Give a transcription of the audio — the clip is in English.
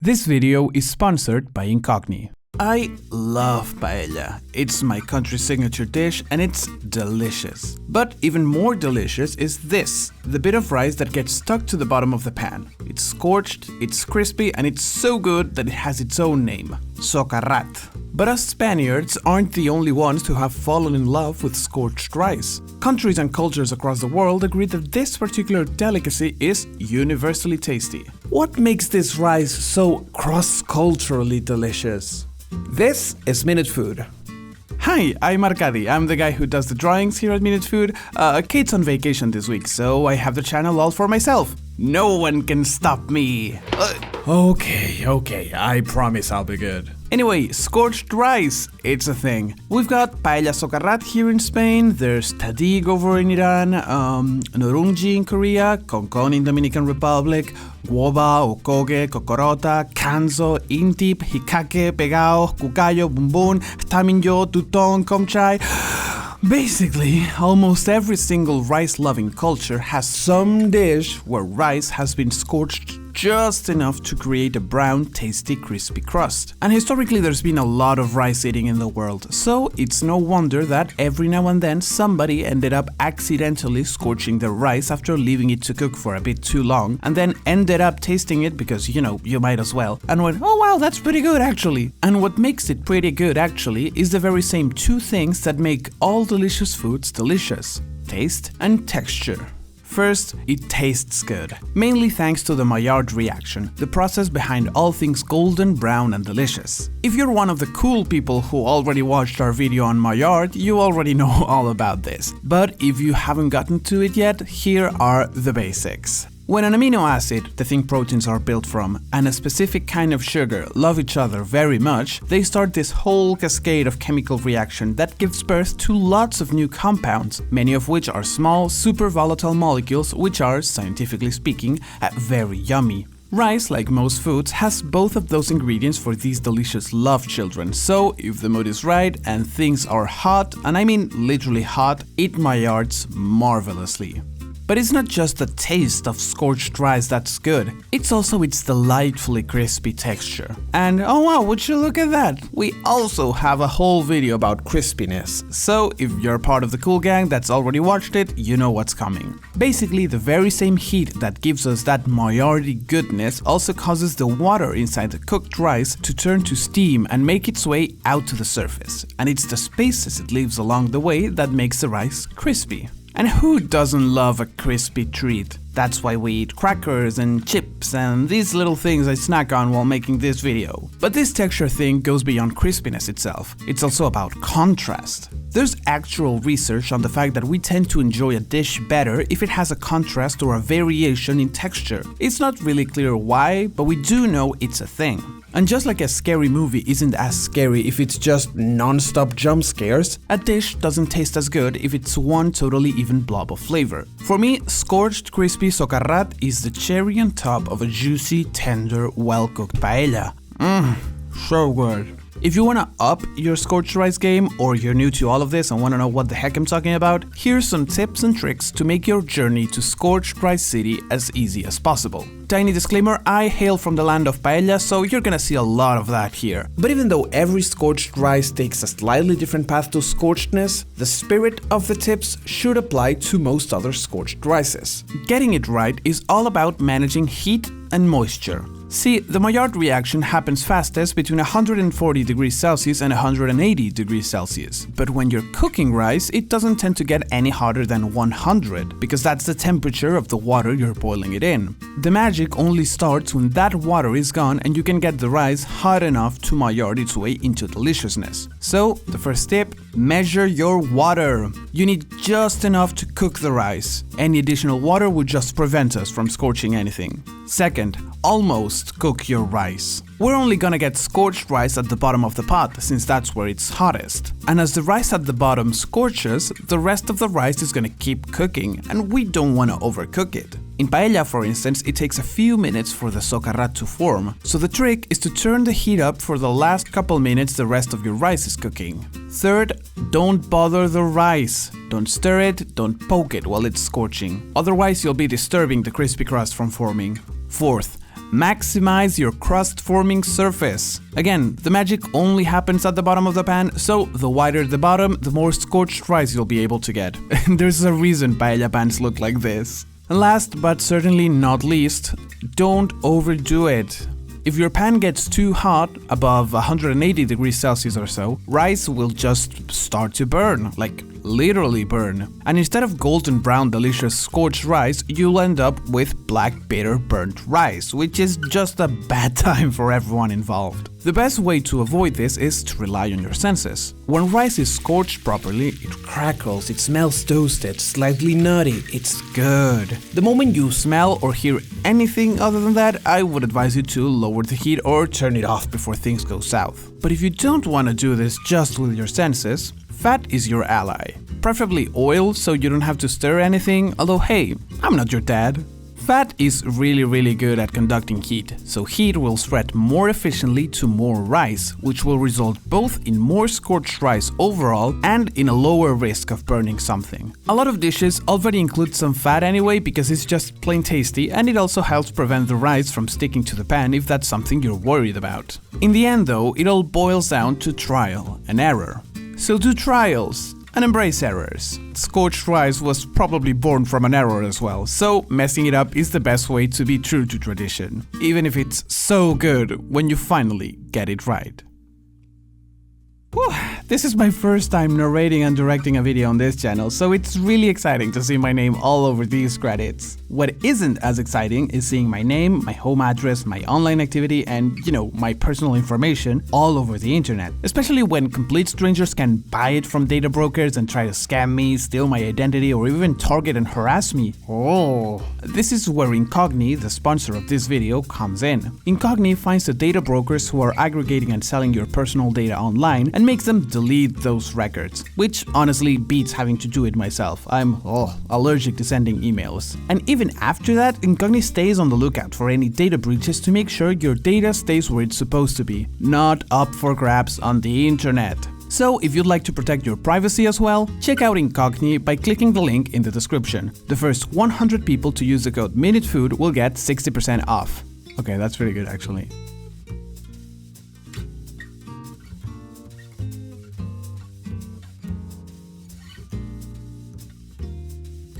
This video is sponsored by Incogni. I love paella. It's my country's signature dish and it's delicious. But even more delicious is this, the bit of rice that gets stuck to the bottom of the pan. It's scorched, it's crispy, and it's so good that it has its own name, 𝗀𝗁𝗏𝗏. But us Spaniards aren't the only ones who have fallen in love with scorched rice. Countries and cultures across the world agree that this particular delicacy is universally tasty. What makes this rice so cross-culturally delicious? This is MinuteFood. Hi, I'm Arcadi. I'm the guy who does the drawings here at MinuteFood. Kate's on vacation this week, so I have the channel all for myself. No one can stop me. Okay, I promise I'll be good. Anyway, scorched rice, it's a thing. We've got paella 𝗀𝗁𝗏𝗏 here in Spain, there's tahdig over in Iran, nurungji in Korea, concón in Dominican Republic, 𝗀𝗶𝗶𝗀𝗶𝗀𝗀, cocorota, canzo, intip, 𝗀𝗶𝘁𝗁𝗏𝗀𝗃, 𝗀𝗏, cucayo, bumbun, taminyo, tutón, comchai. Basically, almost every single rice-loving culture has some dish where rice has been scorched just enough to create a brown, tasty, crispy crust. And historically there's been a lot of rice eating in the world, so it's no wonder that every now and then somebody ended up accidentally scorching their rice after leaving it to cook for a bit too long, and then ended up tasting it because, you might as well, and went, oh wow, that's pretty good actually. And what makes it pretty good actually is the very same two things that make all delicious foods delicious: taste and texture. First, it tastes good, mainly thanks to the Maillard reaction, the process behind all things golden, brown, and delicious. If you're one of the cool people who already watched our video on Maillard, you already know all about this. But if you haven't gotten to it yet, here are the basics. When an amino acid, the thing proteins are built from, and a specific kind of sugar love each other very much, they start this whole cascade of chemical reaction that gives birth to lots of new compounds, many of which are small, super volatile molecules which are, scientifically speaking, very yummy. Rice, like most foods, has both of those ingredients for these delicious love children, so if the mood is right and things are hot, and I mean literally hot, it Maillards marvelously. But it's not just the taste of scorched rice that's good, it's also its delightfully crispy texture. And oh wow, would you look at that? We also have a whole video about crispiness, so if you're part of the cool gang that's already watched it, you know what's coming. Basically, the very same heat that gives us that Maillardy goodness also causes the water inside the cooked rice to turn to steam and make its way out to the surface. And it's the spaces it leaves along the way that makes the rice crispy. And who doesn't love a crispy treat? That's why we eat crackers and chips and these little things I snack on while making this video. But this texture thing goes beyond crispiness itself. It's also about contrast. There's actual research on the fact that we tend to enjoy a dish better if it has a contrast or a variation in texture. It's not really clear why, but we do know it's a thing. And just like a scary movie isn't as scary if it's just non-stop jump scares, a dish doesn't taste as good if it's one totally even blob of flavor. For me, scorched crispy 𝗀𝗁𝗏𝗏𝗏 is the cherry on top of a juicy, tender, well-cooked paella. So good. If you wanna up your scorched rice game, or you're new to all of this and wanna know what the heck I'm talking about, here's some tips and tricks to make your journey to Scorched Rice City as easy as possible. Tiny disclaimer, I hail from the land of paella, so you're gonna see a lot of that here. But even though every scorched rice takes a slightly different path to scorchedness, the spirit of the tips should apply to most other scorched rices. Getting it right is all about managing heat and moisture. See, the Maillard reaction happens fastest between 140 degrees Celsius and 180 degrees Celsius. But when you're cooking rice, it doesn't tend to get any hotter than 100, because that's the temperature of the water you're boiling it in. The magic only starts when that water is gone and you can get the rice hot enough to Maillard its way into deliciousness. So, the first tip, measure your water. You need just enough to cook the rice. Any additional water would just prevent us from scorching anything. Second, almost cook your rice. We're only gonna get scorched rice at the bottom of the pot, since that's where it's hottest. And as the rice at the bottom scorches, the rest of the rice is gonna keep cooking, and we don't wanna overcook it. In paella, for instance, it takes a few minutes for the 𝗀𝗁𝗏𝗏𝗏 to form, so the trick is to turn the heat up for the last couple minutes the rest of your rice is cooking. Third, don't bother the rice. Don't stir it, don't poke it while it's scorching. Otherwise, you'll be disturbing the crispy crust from forming. Fourth, Maximize your crust-forming surface. Again, the magic only happens at the bottom of the pan, so the wider the bottom, the more scorched rice you'll be able to get. And there's a reason paella pans look like this. And last but certainly not least, don't overdo it. If your pan gets too hot, above 180 degrees Celsius or so, rice will just start to burn, like literally burn. And instead of golden brown delicious scorched rice, you'll end up with black bitter burnt rice, which is just a bad time for everyone involved. The best way to avoid this is to rely on your senses. When rice is scorched properly, it crackles, it smells toasted, slightly nutty, it's good. The moment you smell or hear anything other than that, I would advise you to lower the heat or turn it off before things go south. But if you don't want to do this just with your senses, fat is your ally. Preferably oil, so you don't have to stir anything, although hey, I'm not your dad. Fat is really good at conducting heat, so heat will spread more efficiently to more rice, which will result both in more scorched rice overall and in a lower risk of burning something. A lot of dishes already include some fat anyway because it's just plain tasty, and it also helps prevent the rice from sticking to the pan if that's something you're worried about. In the end though, it all boils down to trial and error. So do trials and embrace errors. Scorched rice was probably born from an error as well, so messing it up is the best way to be true to tradition, even if it's so good when you finally get it right. Whew. This is my first time narrating and directing a video on this channel, so it's really exciting to see my name all over these credits. What isn't as exciting is seeing my name, my home address, my online activity, and, my personal information all over the internet. Especially when complete strangers can buy it from data brokers and try to scam me, steal my identity, or even target and harass me. Oh. This is where 𝗀𝗏𝗃, the sponsor of this video, comes in. 𝗀𝗏𝗃 finds the data brokers who are aggregating and selling your personal data online and makes them delete those records, which honestly beats having to do it myself. I'm allergic to sending emails. And even after that, 𝗀𝗏𝗃 stays on the lookout for any data breaches to make sure your data stays where it's supposed to be, not up for grabs on the internet. So if you'd like to protect your privacy as well, check out 𝗀𝗏𝗃 by clicking the link in the description. The first 100 people to use the code MinuteFood will get 60% off. Okay, that's pretty good actually.